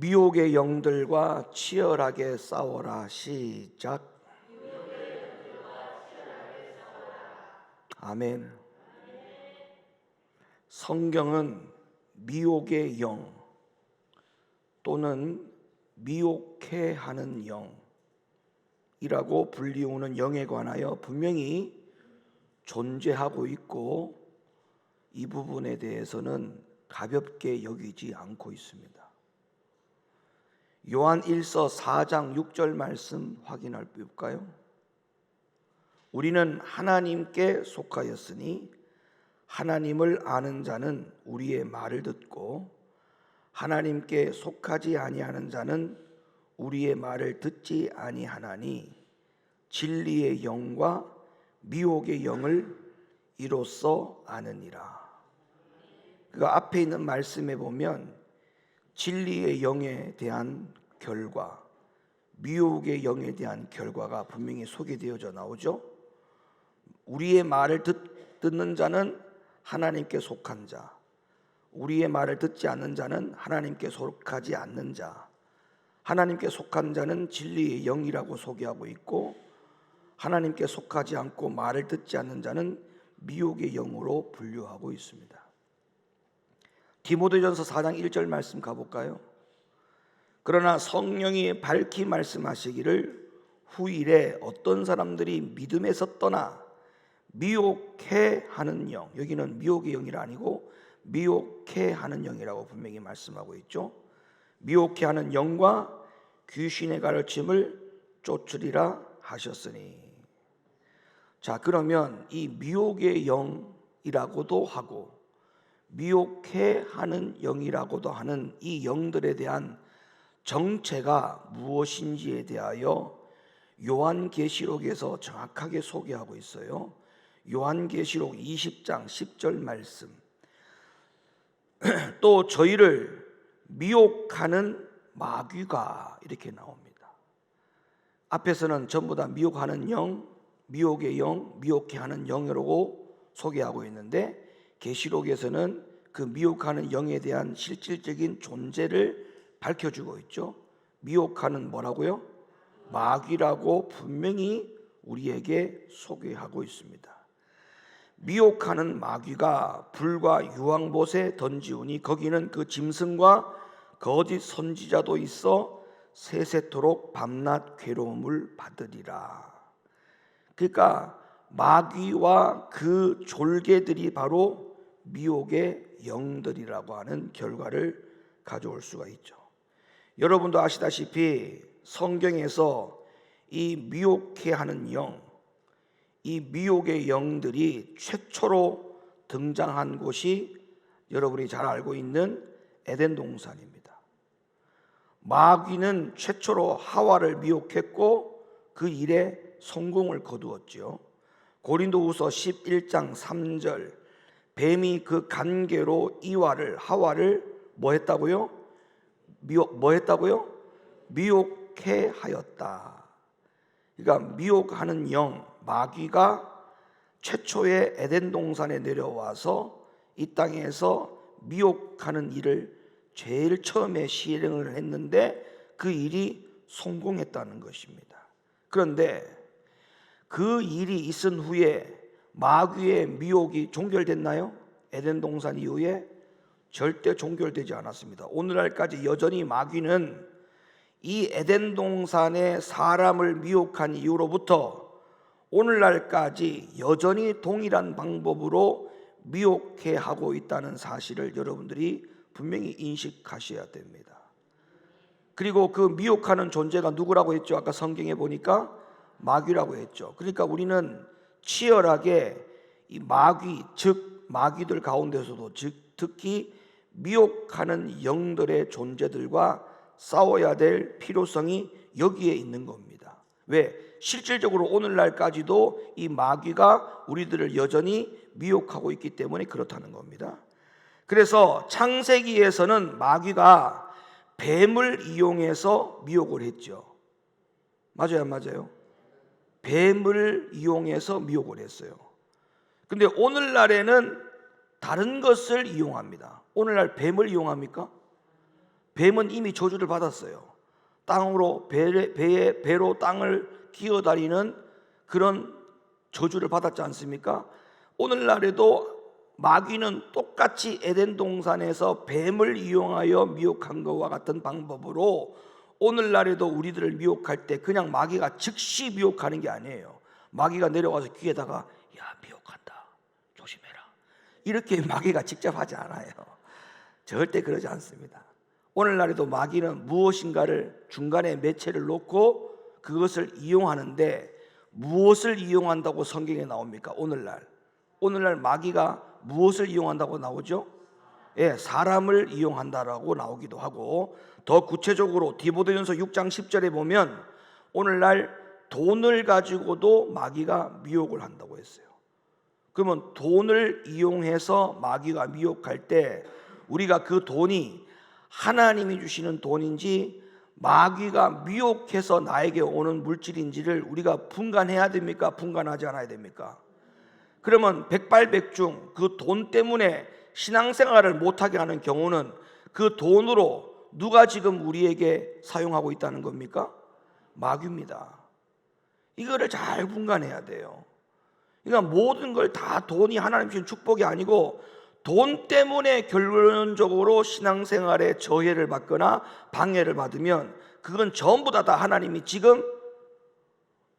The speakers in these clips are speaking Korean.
미혹의 영들과 치열하게 싸워라. 시작. 아멘. 성경은 미혹의 영 또는 미혹해 하는 영이라고 불리우는 영에 관하여 분명히 존재하고 있고, 이 부분에 대해서는 가볍게 여기지 않고 있습니다. 요한 1서 4장 6절 말씀 확인해 볼까요? 우리는 하나님께 속하였으니 하나님을 아는 자는 우리의 말을 듣고 하나님께 속하지 아니하는 자는 우리의 말을 듣지 아니하나니 진리의 영과 미혹의 영을 이로써 아느니라. 그 앞에 있는 말씀에 보면 진리의 영에 대한 결과, 미혹의 영에 대한 결과가 분명히 소개되어져 나오죠. 우리의 말을 듣는 자는 하나님께 속한 자, 우리의 말을 듣지 않는 자는 하나님께 속하지 않는 자, 하나님께 속한 자는 진리의 영이라고 소개하고 있고, 하나님께 속하지 않고 말을 듣지 않는 자는 미혹의 영으로 분류하고 있습니다. 디모데전서 4장 1절 말씀 가볼까요? 그러나 성령이 밝히 말씀하시기를 후일에 어떤 사람들이 믿음에서 떠나 미혹해 하는 영, 여기는 미혹의 영이 아니고 미혹해 하는 영이라고 분명히 말씀하고 있죠. 미혹해 하는 영과 귀신의 가르침을 쫓으리라 하셨으니. 자, 그러면 이 미혹의 영이라고도 하고 미혹해 하는 영이라고도 하는 이 영들에 대한 정체가 무엇인지에 대하여 요한계시록에서 정확하게 소개하고 있어요. 요한계시록 20장 10절 말씀. 또 저희를 미혹하는 마귀가, 이렇게 나옵니다. 앞에서는 전부 다 미혹하는 영, 미혹의 영, 미혹해 하는 영이라고 소개하고 있는데, 계시록에서는 그 미혹하는 영에 대한 실질적인 존재를 밝혀주고 있죠. 미혹하는 뭐라고요? 마귀라고 분명히 우리에게 소개하고 있습니다. 미혹하는 마귀가 불과 유황봇에 던지우니 거기는 그 짐승과 거짓 선지자도 있어 세세토록 밤낮 괴로움을 받으리라. 그러니까 마귀와 그 졸개들이 바로 미혹의 영들이라고 하는 결과를 가져올 수가 있죠. 여러분도 아시다시피 성경에서 이 미혹해 하는 영, 이 미혹의 영들이 최초로 등장한 곳이 여러분이 잘 알고 있는 에덴 동산입니다. 마귀는 최초로 하와를 미혹했고 그 일에 성공을 거두었지요. 고린도후서 11장 3절, 뱀이 그 간계로 하와를 뭐 했다고요? 미혹해 하였다. 그러니까 미혹하는 영, 마귀가 최초의 에덴 동산에 내려와서 이 땅에서 미혹하는 일을 제일 처음에 실행을 했는데 그 일이 성공했다는 것입니다. 그런데 그 일이 있은 후에 마귀의 미혹이 종결됐나요? 에덴 동산 이후에 절대 종결되지 않았습니다. 오늘날까지 여전히 마귀는 이 에덴 동산의 사람을 미혹한 이후로부터 오늘날까지 여전히 동일한 방법으로 미혹해 하고 있다는 사실을 여러분들이 분명히 인식하셔야 됩니다. 그리고 그 미혹하는 존재가 누구라고 했죠? 아까 성경에 보니까 마귀라고 했죠. 그러니까 우리는 치열하게 이 마귀, 즉 마귀들 가운데서도 특히 미혹하는 영들의 존재들과 싸워야 될 필요성이 여기에 있는 겁니다. 왜? 실질적으로 오늘날까지도 이 마귀가 우리들을 여전히 미혹하고 있기 때문에 그렇다는 겁니다. 그래서 창세기에서는 마귀가 뱀을 이용해서 미혹을 했죠. 맞아요, 안 맞아요? 뱀을 이용해서 미혹을 했어요. 근데 오늘날에는 다른 것을 이용합니다. 오늘날 뱀을 이용합니까? 뱀은 이미 저주를 받았어요. 땅으로 배로 땅을 기어다니는 그런 저주를 받았지 않습니까? 오늘날에도 마귀는 똑같이 에덴 동산에서 뱀을 이용하여 미혹한 것과 같은 방법으로 오늘날에도 우리들을 미혹할 때 그냥 마귀가 즉시 미혹하는 게 아니에요. 마귀가 내려와서 귀에다가 야, 미혹한다, 조심해라, 이렇게 마귀가 직접 하지 않아요. 절대 그러지 않습니다. 오늘날에도 마귀는 무엇인가를 중간에 매체를 놓고 그것을 이용하는데, 무엇을 이용한다고 성경에 나옵니까? 오늘날 마귀가 무엇을 이용한다고 나오죠? 예, 사람을 이용한다라고 나오기도 하고, 더 구체적으로 디모데전서 6장 10절에 보면 오늘날 돈을 가지고도 마귀가 미혹을 한다고 했어요. 그러면 돈을 이용해서 마귀가 미혹할 때 우리가 그 돈이 하나님이 주시는 돈인지 마귀가 미혹해서 나에게 오는 물질인지를 우리가 분간해야 됩니까? 분간하지 않아야 됩니까? 그러면 백발백중 그 돈 때문에 신앙생활을 못하게 하는 경우는 그 돈으로 누가 지금 우리에게 사용하고 있다는 겁니까? 마귀입니다. 이거를 잘 분간해야 돼요. 그러니까 모든 걸 다 돈이 하나님 주신 축복이 아니고 돈 때문에 결론적으로 신앙생활에 저해를 받거나 방해를 받으면 그건 전부 다 하나님이 지금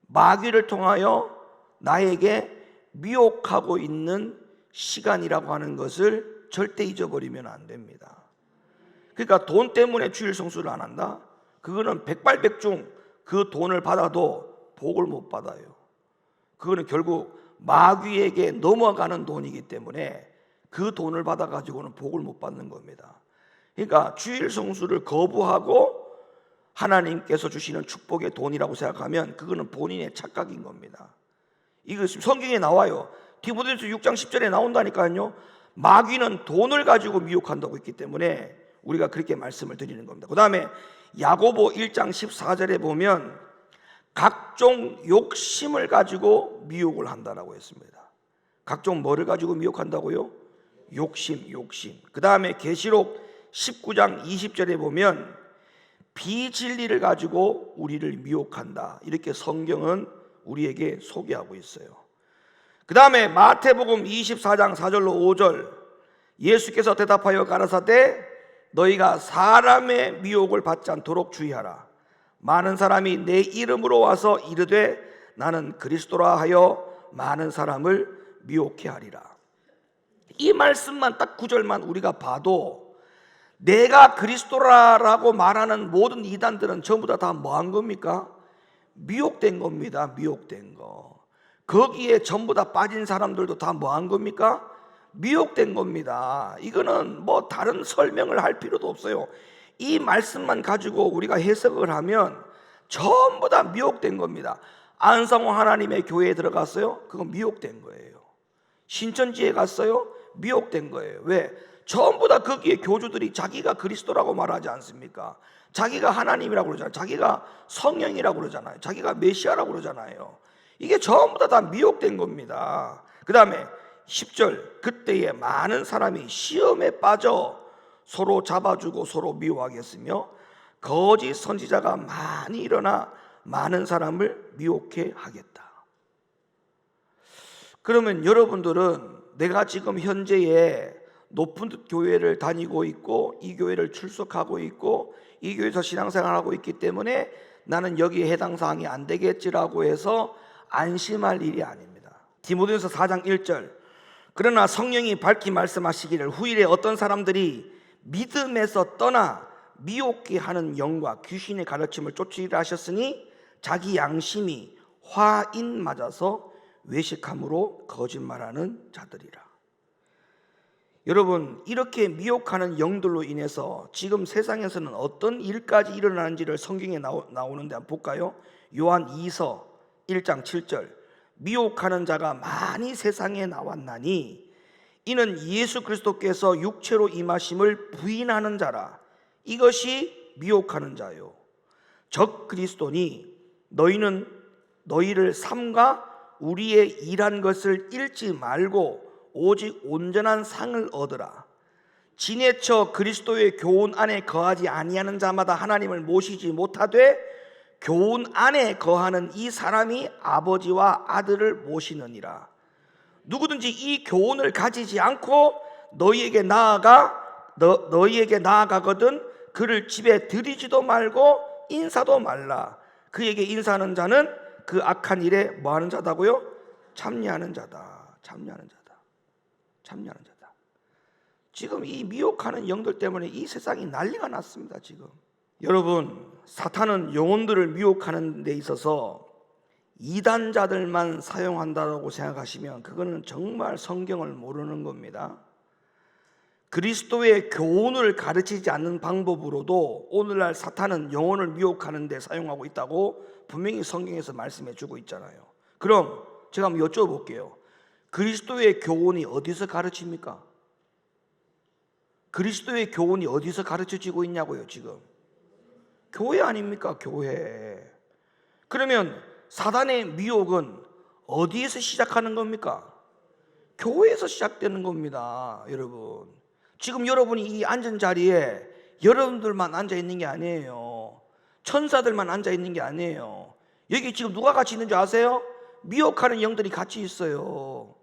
마귀를 통하여 나에게 미혹하고 있는 시간이라고 하는 것을 절대 잊어버리면 안 됩니다. 그러니까 돈 때문에 주일 성수를 안 한다? 그거는 백발백중 그 돈을 받아도 복을 못 받아요. 그거는 결국 마귀에게 넘어가는 돈이기 때문에 그 돈을 받아가지고는 복을 못 받는 겁니다. 그러니까 주일 성수를 거부하고 하나님께서 주시는 축복의 돈이라고 생각하면 그거는 본인의 착각인 겁니다. 이거 성경에 나와요. 디모데전서 6장 10절에 나온다니까요. 마귀는 돈을 가지고 미혹한다고 했기 때문에 우리가 그렇게 말씀을 드리는 겁니다. 그 다음에 야고보 1장 14절에 보면 각종 욕심을 가지고 미혹을 한다라고 했습니다. 각종 뭐를 가지고 미혹한다고요? 욕심. 그 다음에 계시록 19장 20절에 보면 비진리를 가지고 우리를 미혹한다, 이렇게 성경은 우리에게 소개하고 있어요. 그 다음에 마태복음 24장 4절로 5절, 예수께서 대답하여 가라사대 너희가 사람의 미혹을 받지 않도록 주의하라. 많은 사람이 내 이름으로 와서 이르되 나는 그리스도라 하여 많은 사람을 미혹해 하리라. 이 말씀만 딱 9절만 우리가 봐도 내가 그리스도라라고 말하는 모든 이단들은 전부 다 뭐 한 겁니까? 미혹된 겁니다. 미혹된 거. 거기에 전부 다 빠진 사람들도 다 뭐 한 겁니까? 미혹된 겁니다. 이거는 뭐 다른 설명을 할 필요도 없어요. 이 말씀만 가지고 우리가 해석을 하면 전부 다 미혹된 겁니다. 안상호 하나님의 교회에 들어갔어요? 그건 미혹된 거예요. 신천지에 갔어요? 미혹된 거예요. 왜? 전부 다 거기에 교주들이 자기가 그리스도라고 말하지 않습니까? 자기가 하나님이라고 그러잖아요. 자기가 성령이라고 그러잖아요. 자기가 메시아라고 그러잖아요. 이게 전부 다 미혹된 겁니다. 그 다음에 10절, 그때에 많은 사람이 시험에 빠져 서로 잡아주고 서로 미워하겠으며 거짓 선지자가 많이 일어나 많은 사람을 미혹해 하겠다. 그러면 여러분들은 내가 지금 현재에 높은 교회를 다니고 있고 이 교회를 출석하고 있고 이 교회에서 신앙생활하고 있기 때문에 나는 여기에 해당 사항이 안 되겠지라고 해서 안심할 일이 아닙니다. 디모데전서 4장 1절, 그러나 성령이 밝히 말씀하시기를 후일에 어떤 사람들이 믿음에서 떠나 미혹게 하는 영과 귀신의 가르침을 쫓으리라 하셨으니 자기 양심이 화인 맞아서 외식함으로 거짓말하는 자들이라. 여러분, 이렇게 미혹하는 영들로 인해서 지금 세상에서는 어떤 일까지 일어나는지를 성경에 나오는데 한번 볼까요? 요한 2서 1장 7절, 미혹하는 자가 많이 세상에 나왔나니 이는 예수 그리스도께서 육체로 임하심을 부인하는 자라. 이것이 미혹하는 자요. 적 그리스도니 너희는 너희를 삼가 우리의 일한 것을 잃지 말고 오직 온전한 상을 얻으라. 지내쳐 그리스도의 교훈 안에 거하지 아니하는 자마다 하나님을 모시지 못하되 교훈 안에 거하는 이 사람이 아버지와 아들을 모시느니라. 누구든지 이 교훈을 가지지 않고 너희에게 나아가거든 그를 집에 들이지도 말고 인사도 말라. 그에게 인사하는 자는 그 악한 일에 뭐하는 자다고요? 참여하는 자다. 참여하는 자다. 참여하는 자다. 지금 이 미혹하는 영들 때문에 이 세상이 난리가 났습니다. 지금 여러분, 사탄은 영혼들을 미혹하는 데 있어서 이단자들만 사용한다고 생각하시면 그거는 정말 성경을 모르는 겁니다. 그리스도의 교훈을 가르치지 않는 방법으로도 오늘날 사탄은 영혼을 미혹하는 데 사용하고 있다고 분명히 성경에서 말씀해 주고 있잖아요. 그럼 제가 한번 여쭤볼게요. 그리스도의 교훈이 어디서 가르칩니까? 그리스도의 교훈이 어디서 가르쳐지고 있냐고요. 지금 교회 아닙니까? 교회. 그러면 사단의 미혹은 어디에서 시작하는 겁니까? 교회에서 시작되는 겁니다. 여러분, 지금 여러분이 이 앉은 자리에 여러분들만 앉아 있는 게 아니에요. 천사들만 앉아 있는 게 아니에요. 여기 지금 누가 같이 있는지 아세요? 미혹하는 영들이 같이 있어요.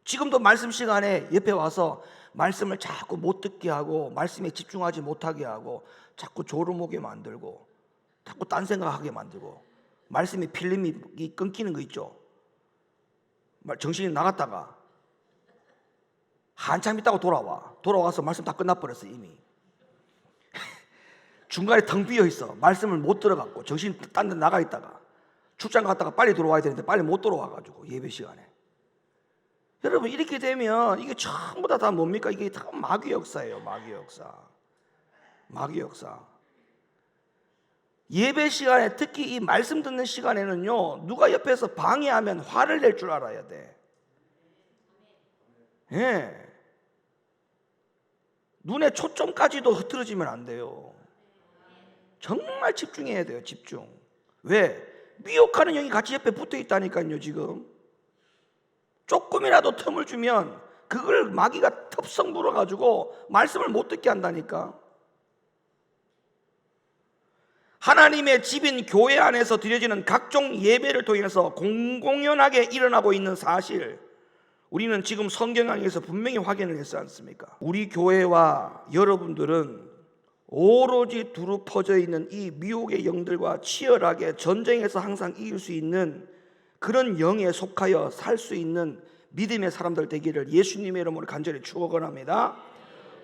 지금도 말씀 시간에 옆에 와서 말씀을 자꾸 못 듣게 하고 말씀에 집중하지 못하게 하고 자꾸 졸음오게 만들고 자꾸 딴 생각하게 만들고 말씀에 필름이 끊기는 거 있죠. 정신이 나갔다가 한참 있다가 돌아와서 말씀 다 끝나버렸어. 이미 중간에 텅 비어있어. 말씀을 못 들어갔고 정신이 딴 데 나가 있다가 출장 갔다가 빨리 들어와야 되는데 빨리 못 들어와가지고 예배 시간에. 여러분, 이렇게 되면 이게 전부 다 뭡니까? 이게 다 마귀 역사예요. 마귀 역사. 예배 시간에, 특히 이 말씀 듣는 시간에는요, 누가 옆에서 방해하면 화를 낼 줄 알아야 돼. 예. 눈에 초점까지도 흐트러지면 안 돼요. 정말 집중해야 돼요. 집중. 왜? 미혹하는 영이 같이 옆에 붙어 있다니까요. 지금 조금이라도 틈을 주면 그걸 마귀가 텁썩 물어가지고 말씀을 못 듣게 한다니까. 하나님의 집인 교회 안에서 드려지는 각종 예배를 통해서 공공연하게 일어나고 있는 사실, 우리는 지금 성경에서 분명히 확인을 했지 않습니까? 우리 교회와 여러분들은 오로지 두루 퍼져 있는 이 미혹의 영들과 치열하게 전쟁에서 항상 이길 수 있는 그런 영에 속하여 살 수 있는 믿음의 사람들 되기를 예수님의 이름으로 간절히 축원합니다.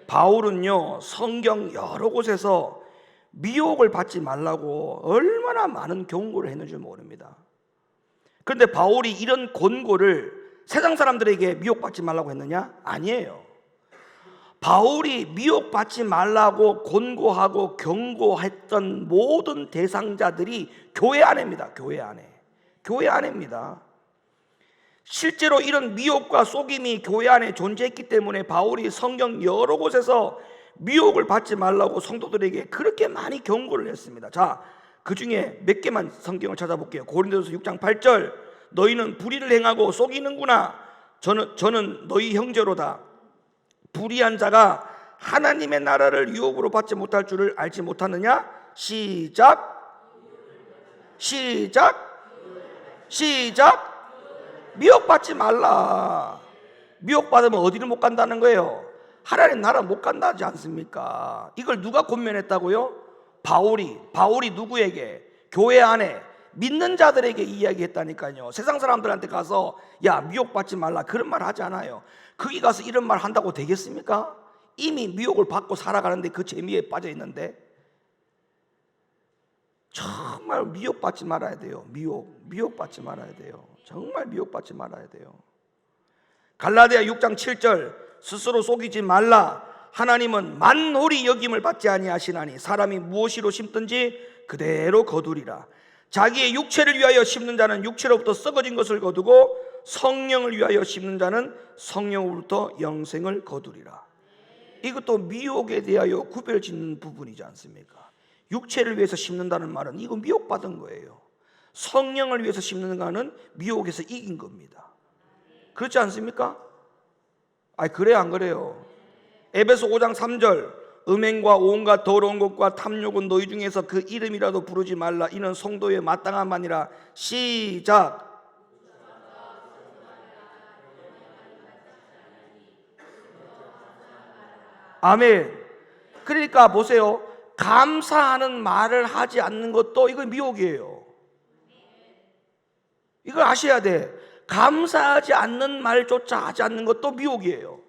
바울은요, 성경 여러 곳에서 미혹을 받지 말라고 얼마나 많은 경고를 했는지 모릅니다. 그런데 바울이 이런 권고를 세상 사람들에게 미혹받지 말라고 했느냐? 아니에요. 바울이 미혹받지 말라고 권고하고 경고했던 모든 대상자들이 교회 안에입니다. 교회 안에입니다. 실제로 이런 미혹과 속임이 교회 안에 존재했기 때문에 바울이 성경 여러 곳에서 미혹을 받지 말라고 성도들에게 그렇게 많이 경고를 했습니다. 자, 그 중에 몇 개만 성경을 찾아볼게요. 고린도서 6장 8절, 너희는 불의를 행하고 속이는구나. 저는 너희 형제로다. 불의한 자가 하나님의 나라를 유혹으로 받지 못할 줄을 알지 못하느냐? 시작. 미혹받지 말라. 미혹받으면 어디를 못 간다는 거예요? 하나님 나라 못 간다지 않습니까? 이걸 누가 권면했다고요? 바울이 누구에게? 교회 안에 믿는 자들에게 이야기했다니까요. 세상 사람들한테 가서 야, 미혹받지 말라 그런 말 하지 않아요. 거기 가서 이런 말 한다고 되겠습니까? 이미 미혹을 받고 살아가는데 그 재미에 빠져 있는데. 정말 미혹받지 말아야 돼요. 미혹받지 말아야 돼요. 정말 미혹받지 말아야 돼요. 갈라디아 6장 7절, 스스로 속이지 말라. 하나님은 만홀히 여김을 받지 아니하시나니 사람이 무엇으로 심든지 그대로 거두리라. 자기의 육체를 위하여 심는 자는 육체로부터 썩어진 것을 거두고 성령을 위하여 심는 자는 성령으로부터 영생을 거두리라. 이것도 미혹에 대하여 구별짓는 부분이지 않습니까? 육체를 위해서 심는다는 말은 이거 미혹받은 거예요. 성령을 위해서 심는 거는 미혹에서 이긴 겁니다. 그렇지 않습니까? 아니, 그래요 안 그래요? 에베소 5장 3절 음행과 온갖 더러운 것과 탐욕은 너희 중에서 그 이름이라도 부르지 말라. 이는 성도의 마땅함아니라. 시작. 아멘. 그러니까 보세요. 감사하는 말을 하지 않는 것도 이건 미혹이에요. 이걸 아셔야 돼. 감사하지 않는 말조차 하지 않는 것도 미혹이에요.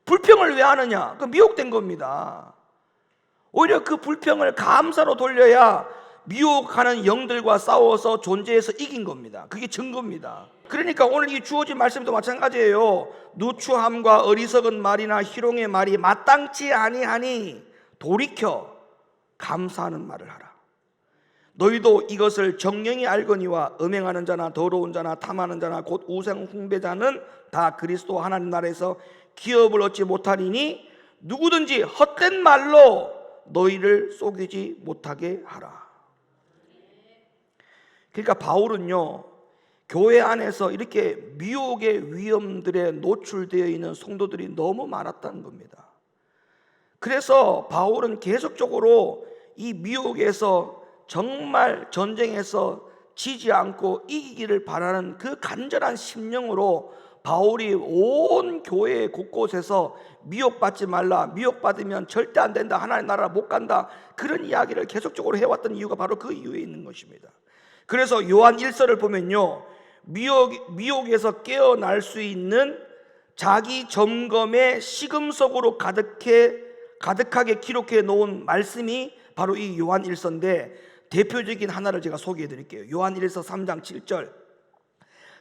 불평을 왜 하느냐? 그 미혹된 겁니다. 오히려 그 불평을 감사로 돌려야 미혹하는 영들과 싸워서 존재해서 이긴 겁니다. 그게 증거입니다. 그러니까 오늘 이 주어진 말씀도 마찬가지예요. 누추함과 어리석은 말이나 희롱의 말이 마땅치 아니하니 돌이켜 감사하는 말을 하라. 너희도 이것을 정령이 알거니와 음행하는 자나 더러운 자나 탐하는 자나 곧 우상 숭배자는 다 그리스도 하나님 나라에서 기업을 얻지 못하리니 누구든지 헛된 말로 너희를 속이지 못하게 하라. 그러니까 바울은요, 교회 안에서 이렇게 미혹의 위험들에 노출되어 있는 성도들이 너무 많았다는 겁니다. 그래서 바울은 계속적으로 이 미혹에서 정말 전쟁에서 지지 않고 이기기를 바라는 그 간절한 심령으로 바울이 온 교회 곳곳에서 미혹받지 말라, 미혹받으면 절대 안 된다, 하나님 나라 못 간다, 그런 이야기를 계속적으로 해왔던 이유가 바로 그 이유에 있는 것입니다. 그래서 요한 1서를 보면요, 미혹에서 깨어날 수 있는 자기 점검의 시금석으로 가득하게 기록해 놓은 말씀이 바로 이 요한 1서인데, 대표적인 하나를 제가 소개해 드릴게요. 요한 1서 3장 7절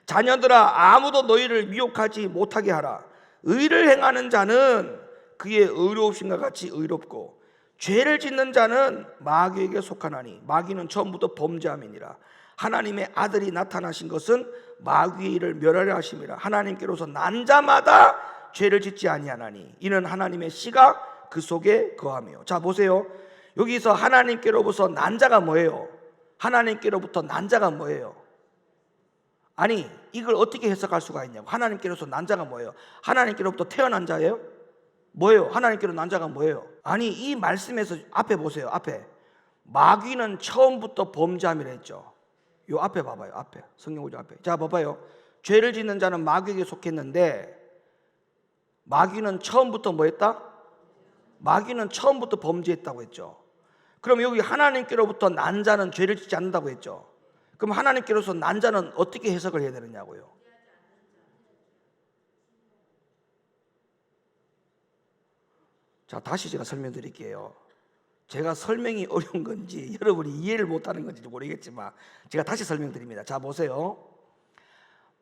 자녀들아, 아무도 너희를 미혹하지 못하게 하라. 의를 행하는 자는 그의 의로우심과 같이 의롭고 죄를 짓는 자는 마귀에게 속하나니 마귀는 처음부터 범죄함이니라. 하나님의 아들이 나타나신 것은 마귀의 일을 멸하려 하심이라. 하나님께로서 난 자마다 죄를 짓지 아니하나니 이는 하나님의 씨가 그 속에 거하며. 자 보세요. 여기서 하나님께로부터 난 자가 뭐예요? 하나님께로부터 난 자가 뭐예요? 아니, 이걸 어떻게 해석할 수가 있냐고. 하나님께로서 난 자가 뭐예요? 하나님께로부터 태어난 자예요? 뭐예요? 하나님께로 난 자가 뭐예요? 아니, 이 말씀에서 앞에 보세요. 앞에 마귀는 처음부터 범죄함이라 했죠. 요 앞에 봐봐요. 앞에 성경 구절 앞에. 자 봐봐요. 죄를 짓는 자는 마귀에게 속했는데 마귀는 처음부터 뭐 했다? 마귀는 처음부터 범죄했다고 했죠. 그럼 여기 하나님께로부터 난 자는 죄를 짓지 않는다고 했죠. 그럼 하나님께로서 난 자는 어떻게 해석을 해야 되느냐고요. 자, 다시 제가 설명드릴게요. 제가 설명이 어려운 건지 여러분이 이해를 못하는 건지 모르겠지만 제가 다시 설명드립니다. 자 보세요.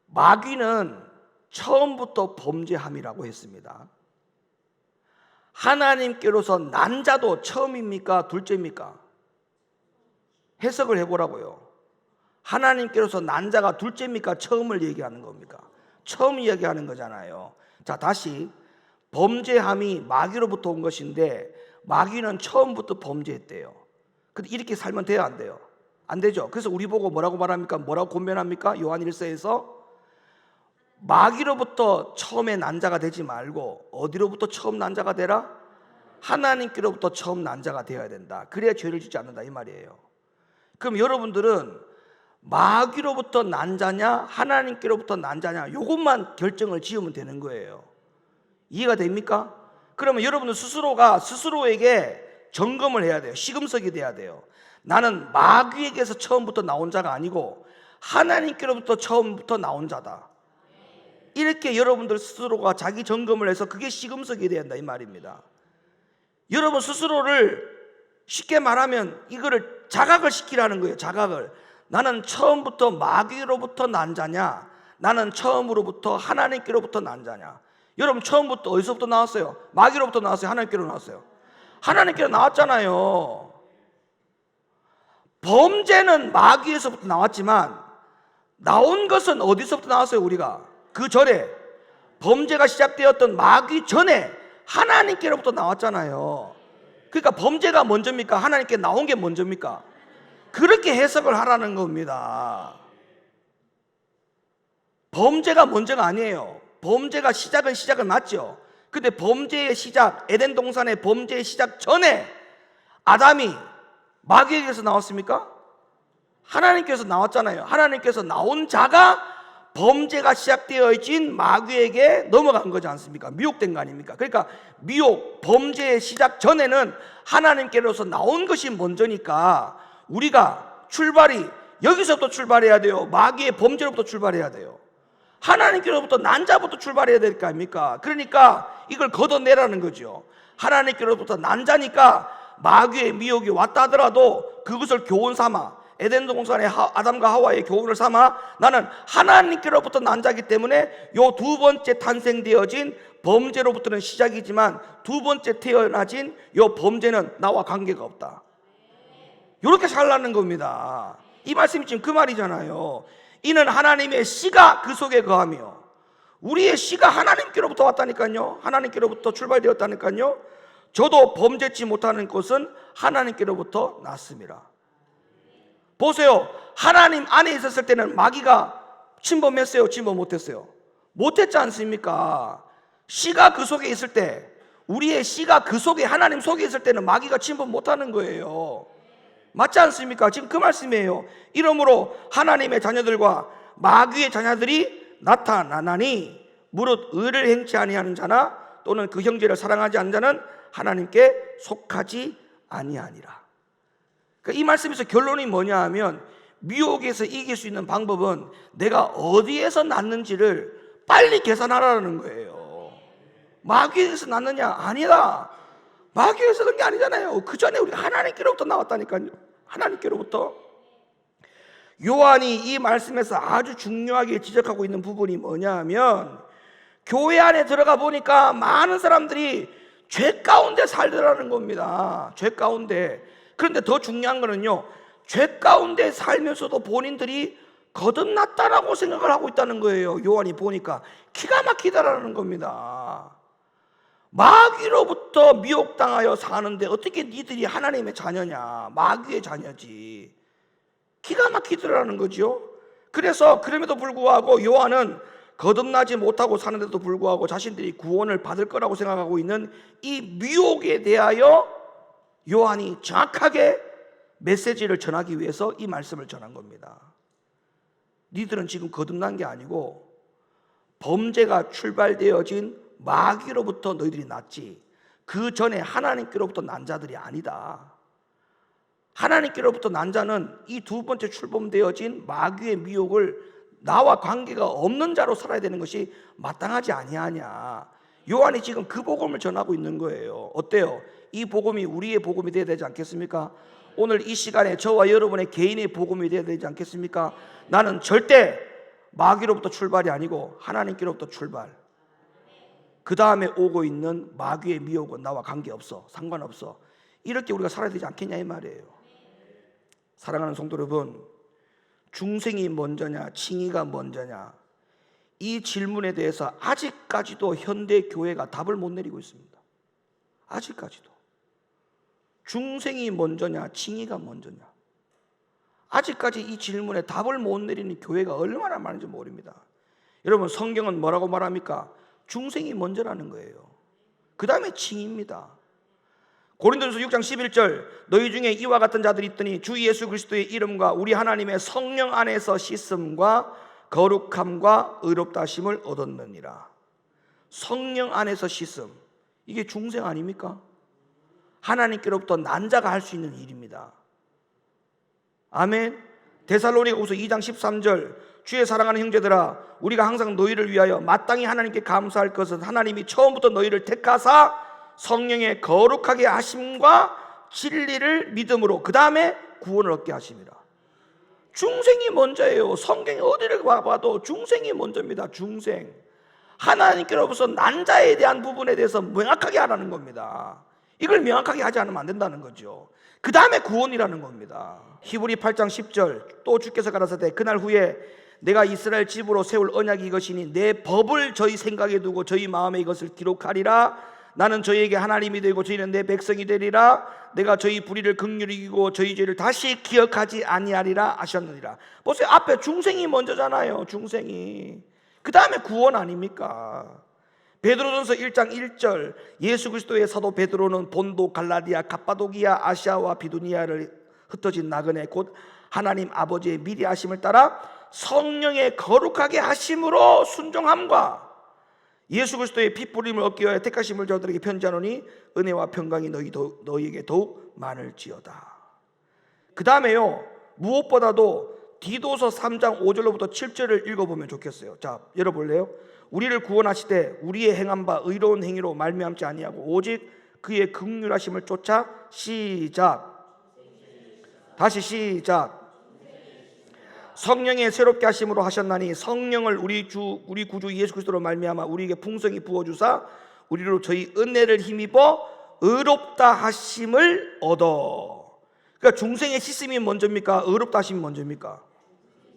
마귀는 처음부터 범죄함이라고 했습니다. 하나님께로서 난 자도 처음입니까? 둘째입니까? 해석을 해보라고요. 하나님께로서 난 자가 둘째입니까? 처음을 얘기하는 겁니까? 처음 이야기하는 거잖아요. 자 다시, 범죄함이 마귀로부터 온 것인데 마귀는 처음부터 범죄했대요. 근데 이렇게 살면 돼요, 안 돼요? 안 되죠. 그래서 우리 보고 뭐라고 말합니까? 뭐라고 권면합니까? 요한 1서에서 마귀로부터 처음에 난 자가 되지 말고 어디로부터 처음 난 자가 되라? 하나님께로부터 처음 난 자가 되어야 된다. 그래야 죄를 짓지 않는다 이 말이에요. 그럼 여러분들은 마귀로부터 난 자냐 하나님께로부터 난 자냐 요것만 결정을 지으면 되는 거예요. 이해가 됩니까? 그러면 여러분은 스스로가 스스로에게 점검을 해야 돼요. 시금석이 돼야 돼요. 나는 마귀에게서 처음부터 나온 자가 아니고 하나님께로부터 처음부터 나온 자다. 이렇게 여러분들 스스로가 자기 점검을 해서 그게 시금석이 돼야 한다 이 말입니다. 여러분 스스로를 쉽게 말하면 이거를 자각을 시키라는 거예요. 자각을. 나는 처음부터 마귀로부터 난 자냐, 나는 처음으로부터 하나님께로부터 난 자냐. 여러분 처음부터 어디서부터 나왔어요? 마귀로부터 나왔어요? 하나님께로 나왔어요? 하나님께로 나왔잖아요. 범죄는 마귀에서부터 나왔지만 나온 것은 어디서부터 나왔어요? 우리가 그 전에 범죄가 시작되었던 마귀 전에 하나님께로부터 나왔잖아요. 그러니까 범죄가 먼저입니까? 하나님께 나온 게 먼저입니까? 그렇게 해석을 하라는 겁니다. 범죄가 먼저가 아니에요. 범죄가 시작은 맞죠. 근데 범죄의 시작, 에덴 동산의 범죄의 시작 전에 아담이 마귀에게서 나왔습니까? 하나님께서 나왔잖아요. 하나님께서 나온 자가 범죄가 시작되어진 마귀에게 넘어간 거지 않습니까? 미혹된 거 아닙니까? 그러니까 미혹, 범죄의 시작 전에는 하나님께로서 나온 것이 먼저니까 우리가 출발이 여기서부터 출발해야 돼요. 마귀의 범죄로부터 출발해야 돼요. 하나님께로부터 난 자부터 출발해야 될 거 아닙니까? 그러니까 이걸 걷어내라는 거죠. 하나님께로부터 난 자니까 마귀의 미혹이 왔다 하더라도 그것을 교훈 삼아, 에덴 동산의 아담과 하와의 교훈을 삼아 나는 하나님께로부터 난 자이기 때문에 요 두 번째 탄생되어진 범죄로부터는 시작이지만 두 번째 태어나진 요 범죄는 나와 관계가 없다. 이렇게 살라는 겁니다. 이 말씀이 지금 그 말이잖아요. 이는 하나님의 씨가 그 속에 거하며, 우리의 씨가 하나님께로부터 왔다니까요. 하나님께로부터 출발되었다니까요. 저도 범죄치 못하는 것은 하나님께로부터 났습니다. 보세요. 하나님 안에 있었을 때는 마귀가 침범했어요? 침범 못했어요? 못했지 않습니까? 씨가 그 속에 있을 때, 우리의 씨가 그 속에, 하나님 속에 있을 때는 마귀가 침범 못하는 거예요. 맞지 않습니까? 지금 그 말씀이에요. 이러므로 하나님의 자녀들과 마귀의 자녀들이 나타나나니 무릇 의를 행치 아니하는 자나 또는 그 형제를 사랑하지 않는 자는 하나님께 속하지 아니하니라. 그러니까 이 말씀에서 결론이 뭐냐 하면, 미혹에서 이길 수 있는 방법은 내가 어디에서 났는지를 빨리 계산하라는 거예요. 마귀에서 났느냐? 아니다. 마귀에서 난 게 아니잖아요. 그 전에 우리 하나님께로부터 나왔다니까요. 하나님께로부터. 요한이 이 말씀에서 아주 중요하게 지적하고 있는 부분이 뭐냐 하면, 교회 안에 들어가 보니까 많은 사람들이 죄 가운데 살더라는 겁니다. 죄 가운데. 그런데 더 중요한 거는요, 죄 가운데 살면서도 본인들이 거듭났다라고 생각을 하고 있다는 거예요. 요한이 보니까 기가 막히다라는 겁니다. 마귀로부터 미혹당하여 사는데 어떻게 니들이 하나님의 자녀냐? 마귀의 자녀지. 기가 막히더라는 거죠. 그래서 그럼에도 불구하고 요한은 거듭나지 못하고 사는데도 불구하고 자신들이 구원을 받을 거라고 생각하고 있는 이 미혹에 대하여 요한이 정확하게 메시지를 전하기 위해서 이 말씀을 전한 겁니다. 니들은 지금 거듭난 게 아니고 범죄가 출발되어진 마귀로부터 너희들이 났지, 그 전에 하나님께로부터 난 자들이 아니다. 하나님께로부터 난 자는 이 두 번째 출범되어진 마귀의 미혹을 나와 관계가 없는 자로 살아야 되는 것이 마땅하지 아니하냐. 요한이 지금 그 복음을 전하고 있는 거예요. 어때요? 이 복음이 우리의 복음이 되어야 되지 않겠습니까? 오늘 이 시간에 저와 여러분의 개인의 복음이 되어야 되지 않겠습니까? 나는 절대 마귀로부터 출발이 아니고 하나님께로부터 출발, 그 다음에 오고 있는 마귀의 미혹은 나와 관계없어, 상관없어. 이렇게 우리가 살아야 되지 않겠냐 이 말이에요. 사랑하는 성도 여러분, 중생이 먼저냐 칭의가 먼저냐, 이 질문에 대해서 아직까지도 현대 교회가 답을 못 내리고 있습니다. 아직까지도 중생이 먼저냐 칭의가 먼저냐, 아직까지 이 질문에 답을 못 내리는 교회가 얼마나 많은지 모릅니다. 여러분, 성경은 뭐라고 말합니까? 중생이 먼저라는 거예요. 그 다음에 칭의입니다. 고린도전서 6장 11절, 너희 중에 이와 같은 자들이 있더니 주 예수 그리스도의 이름과 우리 하나님의 성령 안에서 씻음과 거룩함과 의롭다 하심을 얻었느니라. 성령 안에서 씻음, 이게 중생 아닙니까? 하나님께로부터 난 자가 할 수 있는 일입니다. 아멘. 데살로니가후서 2장 13절, 주의 사랑하는 형제들아, 우리가 항상 너희를 위하여 마땅히 하나님께 감사할 것은 하나님이 처음부터 너희를 택하사 성령의 거룩하게 하심과 진리를 믿음으로 그 다음에 구원을 얻게 하심이라. 중생이 먼저예요. 성경에 어디를 봐도 중생이 먼저입니다. 중생. 하나님께로부터 난 자에 대한 부분에 대해서 명확하게 하라는 겁니다. 이걸 명확하게 하지 않으면 안 된다는 거죠. 그 다음에 구원이라는 겁니다. 히브리 8장 10절, 또 주께서 가라사대 그날 후에 내가 이스라엘 집으로 세울 언약이 이것이니 내 법을 저희 생각에 두고 저희 마음에 이것을 기록하리라. 나는 저희에게 하나님이 되고 저희는 내 백성이 되리라. 내가 저희 불의를 긍휼히 여기고 저희 죄를 다시 기억하지 아니하리라 하셨느니라. 보세요, 앞에 중생이 먼저잖아요. 중생이. 그 다음에 구원 아닙니까? 베드로전서 1장 1절 예수 그리스도의 사도 베드로는 본도, 갈라디아, 갑바도기아, 아시아와 비두니아를 흩어진 나그네 곧 하나님 아버지의 미리 하심을 따라 성령의 거룩하게 하심으로 순종함과 예수 그리스도의 피 뿌림을 얻기 위하여 택하심을 저들에게 편지하노니 은혜와 평강이 너희에게 더욱 많을지어다. 그 다음에요, 무엇보다도 디도서 3장 5절로부터 7절을 읽어보면 좋겠어요. 자, 열어볼래요? 우리를 구원하시되 우리의 행한 바 의로운 행위로 말미암지 아니하고 오직 그의 긍휼하심을 쫓아 시작. 다시 시작. 성령의 새롭게 하심으로 하셨나니 성령을 우리 구주 예수 그리스도로 말미암아 우리에게 풍성히 부어 주사 우리로 저희 은혜를 힘입어 의롭다 하심을 얻어. 그러니까 중생의 씻음이 먼저입니까? 의롭다 하심이 먼저입니까?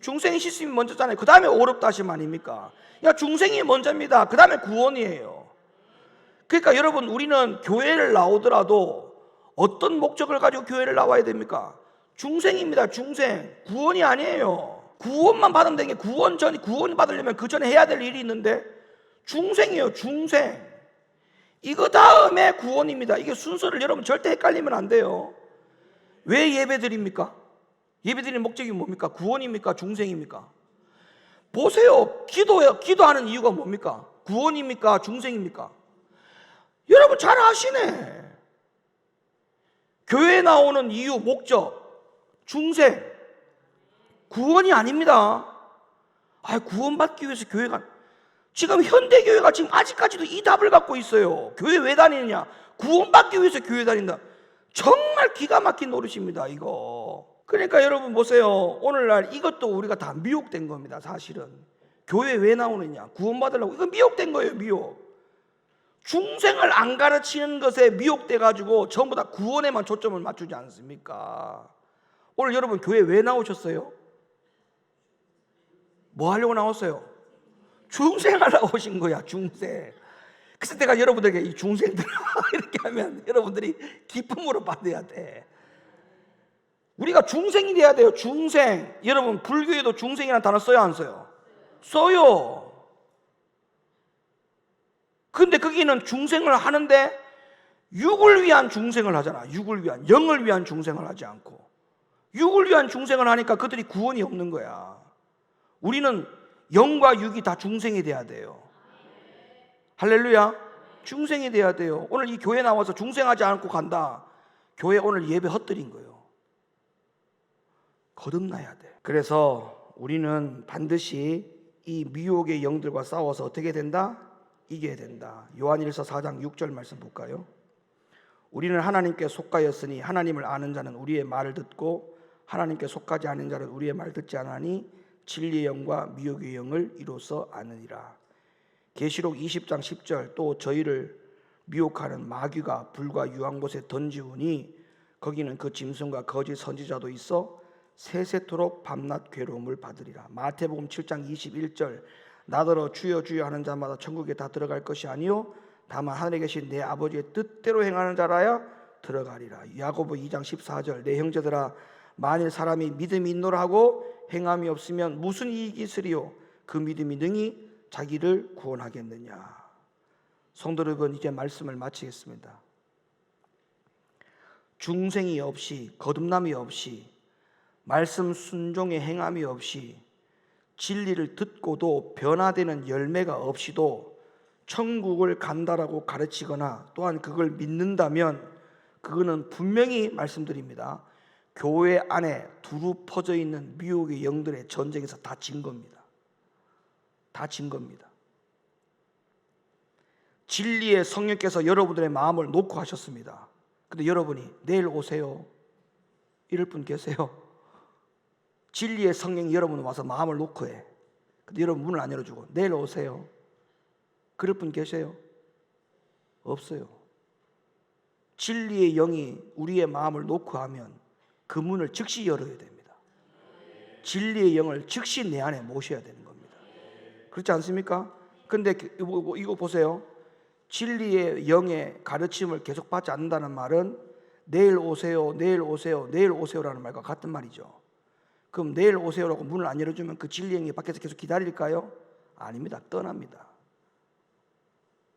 중생의 씻음이 먼저잖아요. 그 다음에 의롭다 하심 아닙니까? 야, 중생이 먼저입니다. 그 다음에 구원이에요. 그러니까 여러분, 우리는 교회를 나오더라도 어떤 목적을 가지고 교회를 나와야 됩니까? 중생입니다. 중생. 구원이 아니에요. 구원만 받으면 되는 게 구원 받으려면 그 전에 해야 될 일이 있는데 중생이에요. 중생. 이거 다음에 구원입니다. 이게 순서를 여러분 절대 헷갈리면 안 돼요. 왜 예배 드립니까? 예배 드리는 목적이 뭡니까? 구원입니까? 중생입니까? 보세요. 기도하는 이유가 뭡니까? 구원입니까? 중생입니까? 여러분 잘 아시네. 교회에 나오는 이유, 목적 중생, 구원이 아닙니다. 구원받기 위해서 교회가, 지금 현대교회가 지금 아직까지도 이 답을 갖고 있어요. 교회 왜 다니느냐? 구원받기 위해서 교회 다닌다. 정말 기가 막힌 노릇입니다, 이거. 그러니까 여러분 보세요. 오늘날 이것도 우리가 다 미혹된 겁니다, 사실은. 교회 왜 나오느냐? 구원받으려고. 이거 미혹된 거예요, 미혹. 중생을 안 가르치는 것에 미혹돼 가지고 전부 다 구원에만 초점을 맞추지 않습니까? 오늘 여러분 교회 왜 나오셨어요? 뭐 하려고 나왔어요? 중생하려고 오신 거야, 중생. 그래서 내가 여러분들에게 이 중생들 이렇게 하면 여러분들이 기쁨으로 받아야 돼. 우리가 중생이 돼야 돼요. 중생. 여러분 불교에도 중생이라는 단어 써요, 안 써요? 써요. 근데 거기는 중생을 하는데 육을 위한 중생을 하잖아. 육을 위한, 영을 위한 중생을 하지 않고 육을 위한 중생을 하니까 그들이 구원이 없는 거야. 우리는 영과 육이 다 중생이 돼야 돼요. 할렐루야. 중생이 돼야 돼요. 오늘 이 교회 나와서 중생하지 않고 간다. 교회 오늘 예배 헛들인 거예요. 거듭나야 돼. 그래서 우리는 반드시 이 미혹의 영들과 싸워서 어떻게 된다? 이겨야 된다. 요한일서 4장 6절 말씀 볼까요? 우리는 하나님께 속하였으니 하나님을 아는 자는 우리의 말을 듣고 하나님께 속하지 않은 자는 우리의 말 듣지 않으니 진리의 영과 미혹의 영을 이로써 아느니라. 계시록 20장 10절 또 저희를 미혹하는 마귀가 불과 유황못에 던지우니 거기는 그 짐승과 거짓 선지자도 있어 세세토록 밤낮 괴로움을 받으리라. 마태복음 7장 21절 나더러 주여 주여 하는 자마다 천국에 다 들어갈 것이 아니요 다만 하늘에 계신 내 아버지의 뜻대로 행하는 자라야 들어가리라. 야고보 2장 14절 내 형제들아 만일 사람이 믿음이 있노라 하고 행함이 없으면 무슨 이익이 있으리요 그 믿음이 능히 자기를 구원하겠느냐. 성도 여러분, 이제 말씀을 마치겠습니다. 중생이 없이, 거듭남이 없이, 말씀 순종의 행함이 없이, 진리를 듣고도 변화되는 열매가 없이도 천국을 간다라고 가르치거나 또한 그걸 믿는다면 그거는 분명히 말씀드립니다. 교회 안에 두루 퍼져 있는 미혹의 영들의 전쟁에서 다 진 겁니다. 다 진 겁니다. 진리의 성령께서 여러분들의 마음을 놓고 하셨습니다. 근데 여러분이 내일 오세요 이럴 분 계세요? 진리의 성령이 여러분 와서 마음을 놓고 해. 근데 여러분 문을 안 열어주고 내일 오세요 그럴 분 계세요? 없어요. 진리의 영이 우리의 마음을 놓고 하면 그 문을 즉시 열어야 됩니다. 진리의 영을 즉시 내 안에 모셔야 되는 겁니다. 그렇지 않습니까? 근데 이거 보세요. 진리의 영의 가르침을 계속 받지 않는다는 말은 내일 오세요, 내일 오세요, 내일 오세요라는 말과 같은 말이죠. 그럼 내일 오세요라고 문을 안 열어주면 그 진리의 영이 밖에서 계속 기다릴까요? 아닙니다. 떠납니다.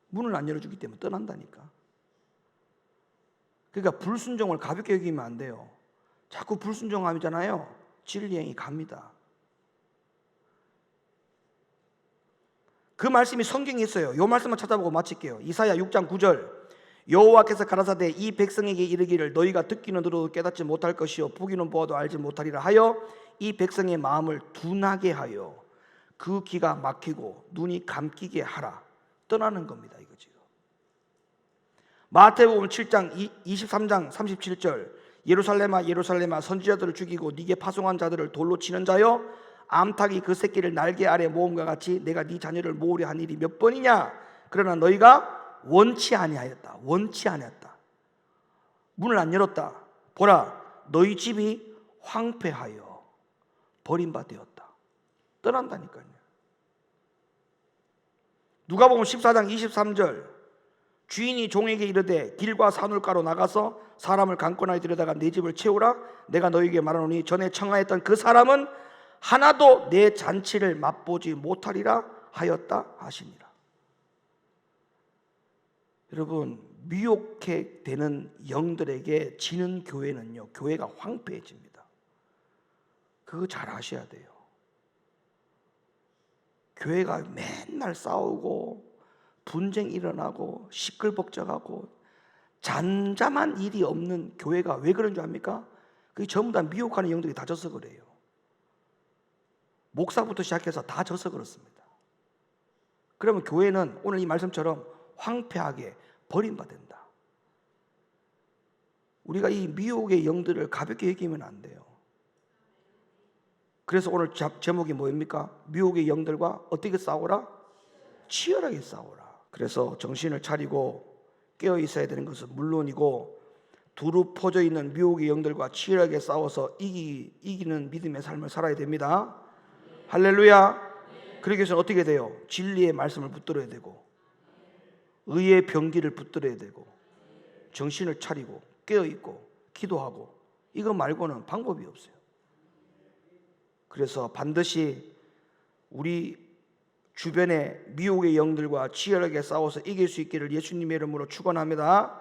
문을 안 열어주기 때문에 떠난다니까. 그러니까 불순종을 가볍게 여기면 안 돼요. 자꾸 불순종하잖아요. 진리행이 갑니다. 그 말씀이 성경에 있어요. 이 말씀만 찾아보고 마칠게요. 이사야 6장 9절. 여호와께서 가라사대 이 백성에게 이르기를 너희가 듣기는 들어도 깨닫지 못할 것이요 보기는 보아도 알지 못하리라 하여 이 백성의 마음을 둔하게 하여 그 귀가 막히고 눈이 감기게 하라. 떠나는 겁니다. 이거 지금. 마태복음 7장 23장 37절. 예루살렘아 예루살렘아 선지자들을 죽이고 네게 파송한 자들을 돌로 치는 자여 암탉이 그 새끼를 날개 아래 모음과 같이 내가 네 자녀를 모으려 한 일이 몇 번이냐. 그러나 너희가 원치 아니하였다. 원치 아니었다. 문을 안 열었다. 보라 너희 집이 황폐하여 버림받았다. 떠난다니까요. 누가복음 14장 23절. 주인이 종에게 이르되 길과 산울가로 나가서 사람을 강권하여 들여다가 내 집을 채우라. 내가 너희에게 말하노니 전에 청하였던 그 사람은 하나도 내 잔치를 맛보지 못하리라 하였다 하시니라. 여러분, 미혹해 되는 영들에게 지는 교회는요, 교회가 황폐해집니다. 그거 잘 아셔야 돼요. 교회가 맨날 싸우고 분쟁 일어나고 시끌벅적하고 잠잠한 일이 없는 교회가 왜 그런 줄 압니까? 그게 전부 다 미혹하는 영들이 다 져서 그래요. 목사부터 시작해서 다 져서 그렇습니다. 그러면 교회는 오늘 이 말씀처럼 황폐하게 버림받는다. 우리가 이 미혹의 영들을 가볍게 여기면 안 돼요. 그래서 오늘 제목이 뭐입니까? 미혹의 영들과 어떻게 싸우라? 치열하게 싸우라. 그래서 정신을 차리고 깨어 있어야 되는 것은 물론이고 두루 퍼져 있는 미혹의 영들과 치열하게 싸워서 이기는 믿음의 삶을 살아야 됩니다. 할렐루야. 그러기 위해서는 어떻게 돼요? 진리의 말씀을 붙들어야 되고 의의 병기를 붙들어야 되고 정신을 차리고 깨어 있고 기도하고 이거 말고는 방법이 없어요. 그래서 반드시 우리 주변의 미혹의 영들과 치열하게 싸워서 이길 수 있기를 예수님의 이름으로 축원합니다.